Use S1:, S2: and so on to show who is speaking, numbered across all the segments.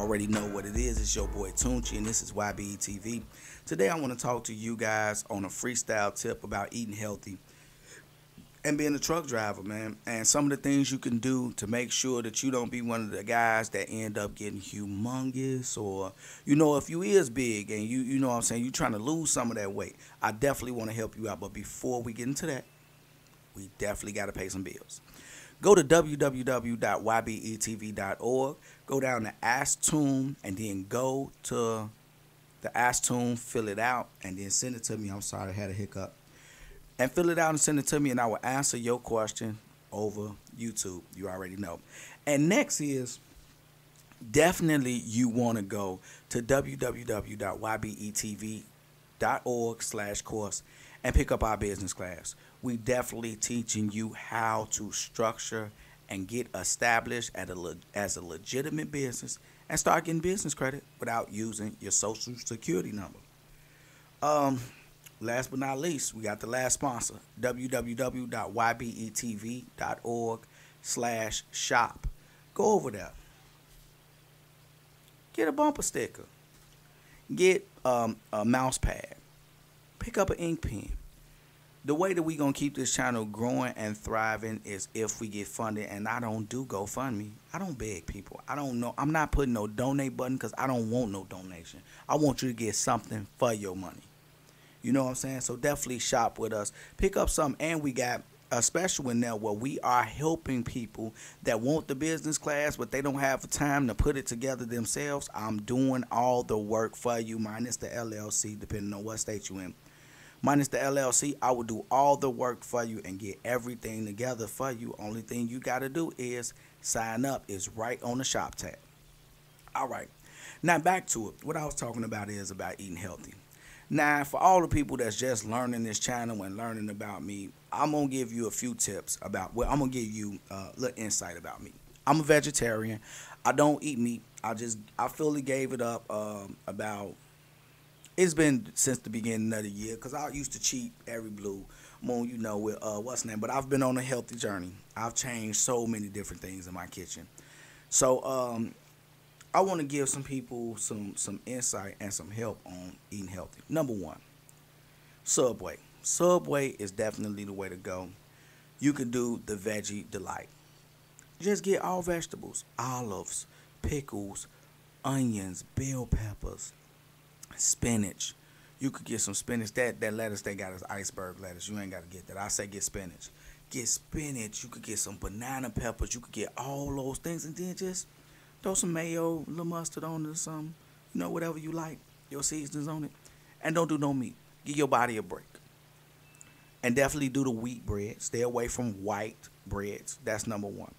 S1: already know what it is. It's your boy Tunchi, and this is Y.B.E.T.V. Today I want to talk to you guys on a freestyle tip about eating healthy and being a truck driver, man. And some of the things you can do to make sure that you don't be one of the guys that end up getting humongous, or, if you is big and you know what I'm saying, you trying to lose some of that weight. I definitely want to help you out. But before we get into that, we definitely got to pay some bills. Go to www.ybetv.org. Go down to Ask Tune, and then go to the Ask Tune, fill it out, and then send it to me. I'm sorry, I had a hiccup. And fill it out and send it to me, and I will answer your question over YouTube. You already know. And next is, definitely you want to go to www.ybetv.org/course and pick up our business class. We definitely teaching you how to structure and get established as a legitimate business and start getting business credit without using your social security number. Last but not least, we got the last sponsor, www.ybetv.org/shop. Go over there. Get a bumper sticker. Get a mouse pad. Pick up an ink pen. The way that we going to keep this channel growing and thriving is if we get funded, and I don't do GoFundMe. I don't beg people. I don't know. I'm not putting no donate button because I don't want no donation. I want you to get something for your money. You know what I'm saying? So definitely shop with us. Pick up something, and we got a special in there where we are helping people that want the business class, but they don't have the time to put it together themselves. I'm doing all the work for you, minus the LLC, depending on what state you're in. Minus the LLC, I will do all the work for you and get everything together for you. Only thing you got to do is sign up. It's right on the shop tab. All right. Now back to it. What I was talking about is about eating healthy. Now, for all the people that's just learning this channel and learning about me, I'm going to give you a few tips about, I'm going to give you a little insight about me. I'm a vegetarian. I don't eat meat. I fully gave it up it's been since the beginning of the year, because I used to cheat every blue moon, with what's name. But I've been on a healthy journey. I've changed so many different things in my kitchen. So I want to give some people some insight and some help on eating healthy. Number one, Subway. Subway is definitely the way to go. You can do the Veggie Delight. Just get all vegetables, olives, pickles, onions, bell peppers, spinach. You could get some spinach. That lettuce they got is iceberg lettuce. You ain't got to get that. I say get spinach. Get spinach. You could get some banana peppers. You could get all those things, and then just throw some mayo, a little mustard on it or something. Whatever you like. Your seasonings on it. And don't do no meat. Give your body a break. And definitely do the wheat bread. Stay away from white breads. That's number one.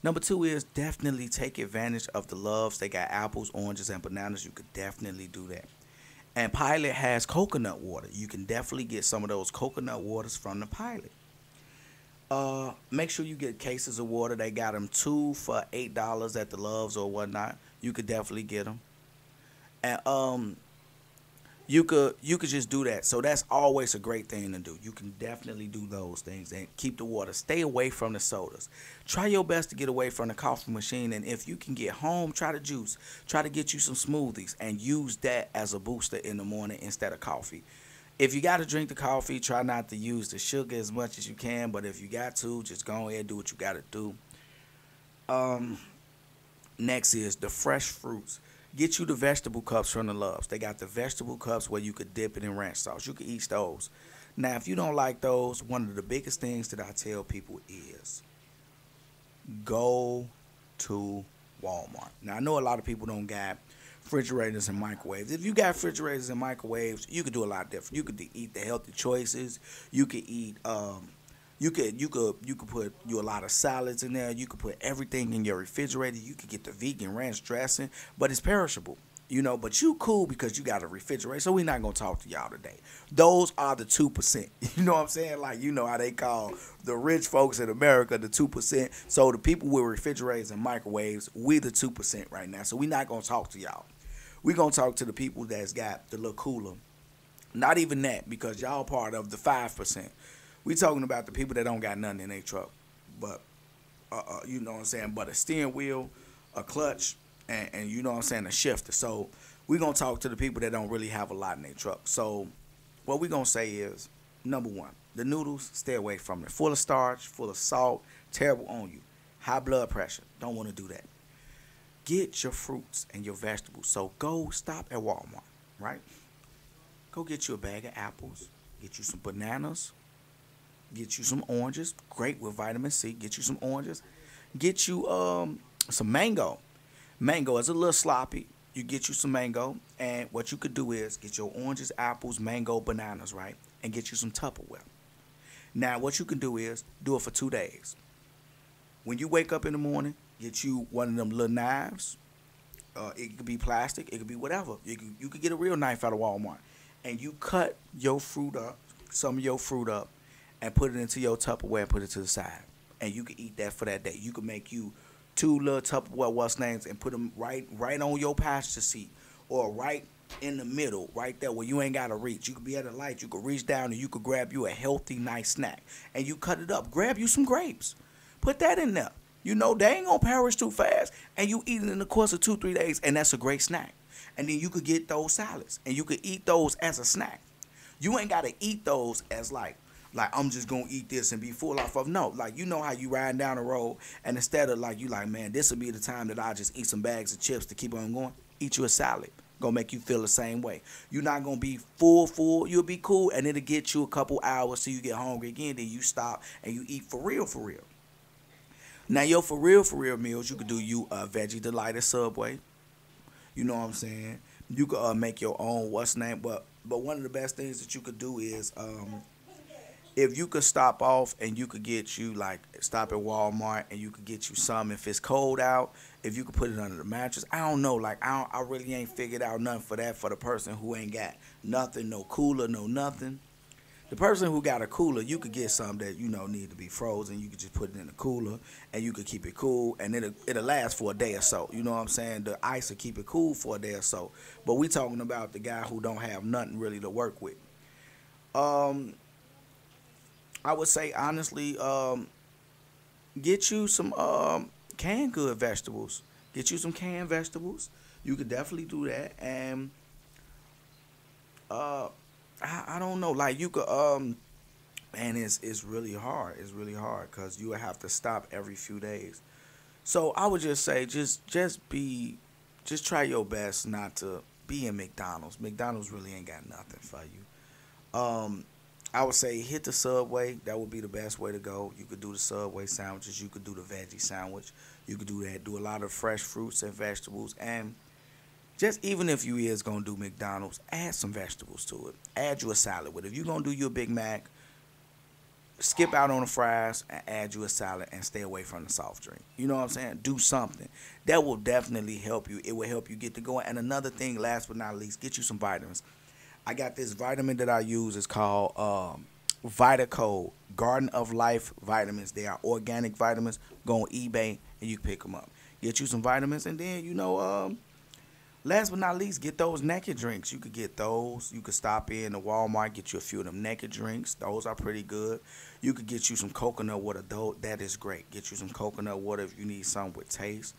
S1: Number two is definitely take advantage of the Loves. They got apples, oranges, and bananas. You could definitely do that. And Pilot has coconut water. You can definitely get some of those coconut waters from the Pilot. Make sure you get cases of water. They got them 2 for $8 at the Loves or whatnot. You could definitely get them. And you could just do that. So that's always a great thing to do. You can definitely do those things and keep the water. Stay away from the sodas. Try your best to get away from the coffee machine. And if you can get home, try the juice. Try to get you some smoothies and use that as a booster in the morning instead of coffee. If you got to drink the coffee, try not to use the sugar as much as you can. But if you got to, just go ahead and do what you got to do. Next is the fresh fruits. Get you the vegetable cups from the Loves. They got the vegetable cups where you could dip it in ranch sauce. You could eat those. Now, if you don't like those, one of the biggest things that I tell people is go to Walmart. Now, I know a lot of people don't got refrigerators and microwaves. If you got refrigerators and microwaves, you could do a lot different. You could eat the healthy choices. You could eat You could put a lot of salads in there. You could put everything in your refrigerator. You could get the vegan ranch dressing, but it's perishable, But you cool because you got a refrigerator. So we're not gonna talk to y'all today. Those are the 2%. You know what I'm saying? Like how they call the rich folks in America the 2%. So the people with refrigerators and microwaves, we the 2% right now. So we're not gonna talk to y'all. We're gonna talk to the people that's got the little cooler. Not even that, because y'all part of the 5%. We talking about the people that don't got nothing in their truck, but you know what I'm saying. But a steering wheel, a clutch, and you know what I'm saying, a shifter. So we're gonna talk to the people that don't really have a lot in their truck. So what we're gonna say is, number one, the noodles, stay away from it. Full of starch, full of salt, terrible on you. High blood pressure, don't want to do that. Get your fruits and your vegetables. So go stop at Walmart, right? Go get you a bag of apples, get you some bananas, get you some oranges, great with vitamin C. Get you some oranges, get you some mango. Mango is a little sloppy. You get you some mango, and what you could do is get your oranges, apples, mango, bananas, right? And get you some Tupperware. Now, what you can do is do it for 2 days. When you wake up in the morning, get you one of them little knives. It could be plastic. It could be whatever. You could get a real knife out of Walmart. And you cut your fruit up, some of your fruit up, and put it into your Tupperware and put it to the side. And you can eat that for that day. You can make you 2 little Tupperware names and put them right on your passenger seat, or right in the middle, right there where you ain't got to reach. You could be at a light. You could reach down and you could grab you a healthy, nice snack. And you cut it up. Grab you some grapes. Put that in there. You know, they ain't going to perish too fast. And you eat it in the course of 2-3 days, and that's a great snack. And then you could get those salads, and you could eat those as a snack. You ain't got to eat those as like I'm just going to eat this and be full off of. No, like, you know how you riding down the road, and instead of like, you like, man, this will be the time that I just eat some bags of chips to keep on going. Eat you a salad. Gonna make you feel the same way. You're not gonna be full. You'll be cool, and it'll get you a couple hours till you get hungry again. Then you stop and you eat for real. Now, your for real meals, you could do you Veggie Delight at Subway. You know what I'm saying? You could make your own but one of the best things that you could do is if you could stop off and you could get you, like, stop at Walmart and you could get you some if it's cold out. If you could put it under the mattress, I don't know. Like, I really ain't figured out nothing for that for the person who ain't got nothing, no cooler, no nothing. The person who got a cooler, you could get some that, you know, need to be frozen. You could just put it in the cooler and you could keep it cool, and it'll last for a day or so. You know what I'm saying? The ice will keep it cool for a day or so. But we talking about the guy who don't have nothing really to work with. I would say, honestly, get you some canned good vegetables. Get you some canned vegetables. You could definitely do that. And I don't know, like, you could man, it's really hard. It's really hard because you would have to stop every few days. So I would just say, just try your best not to be in McDonald's. McDonald's really ain't got nothing for you. I would say hit the Subway. That would be the best way to go. You could do the Subway sandwiches. You could do the veggie sandwich. You could do that. Do a lot of fresh fruits and vegetables. And just even if you is going to do McDonald's, add some vegetables to it. Add you a salad with it. If you're going to do your Big Mac, skip out on the fries and add you a salad and stay away from the soft drink. You know what I'm saying? Do something. That will definitely help you. It will help you get to going. And another thing, last but not least, get you some vitamins. I got this vitamin that I use. It's called Vitaco Garden of Life vitamins. They are organic vitamins. Go on eBay and you can pick them up. Get you some vitamins, and then, you know, last but not least, get those naked drinks. You could get those. You could stop in the Walmart, get you a few of them naked drinks. Those are pretty good. You could get you some coconut water. Though that is great. Get you some coconut water if you need some with taste.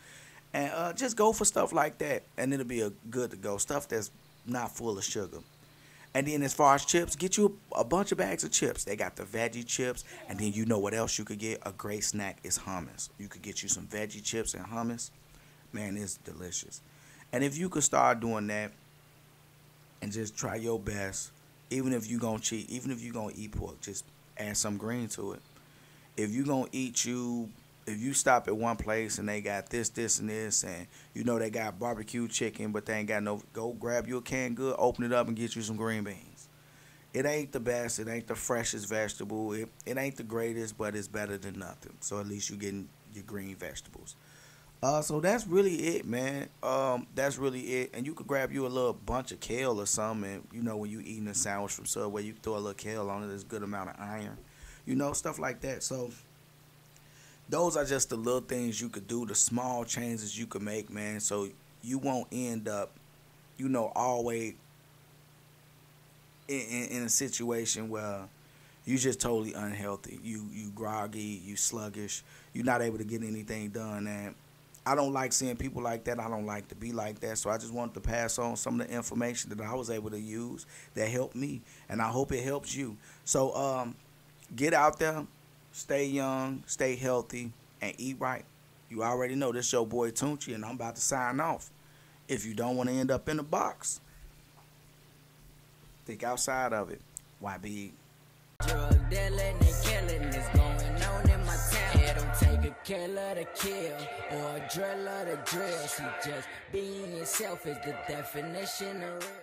S1: And just go for stuff like that, and it'll be good to go. Stuff that's not full of sugar. And then as far as chips, get you a bunch of bags of chips. They got the veggie chips. And then you know what else you could get? A great snack is hummus. You could get you some veggie chips and hummus. Man, it's delicious. And if you could start doing that and just try your best, even if you're going to cheat, even if you're going to eat pork, just add some green to it. If you're going to if you stop at one place and they got this, and this, and you know they got barbecue chicken, but they ain't got no, go grab you a canned good, open it up, and get you some green beans. It ain't the best. It ain't the freshest vegetable. It ain't the greatest, but it's better than nothing. So at least you're getting your green vegetables. So that's really it, man. That's really it. And you could grab you a little bunch of kale or something. And, you know, when you eating a sandwich from Subway, you can throw a little kale on it. There's a good amount of iron. You know, stuff like that. So those are just the little things you could do, the small changes you could make, man. So you won't end up, you know, always in a situation where you just totally unhealthy. You groggy, you sluggish. You're not able to get anything done. And I don't like seeing people like that. I don't like to be like that. So I just wanted to pass on some of the information that I was able to use that helped me, and I hope it helps you. So get out there, stay young, stay healthy, and eat right. You already know this your boy Tunchi, and I'm about to sign off. If you don't want to end up in a box, think outside of it. YB.
S2: Drug dealing and killing is going on in my town. It don't take a killer to kill or a driller to drill. See, just being yourself is the definition of real.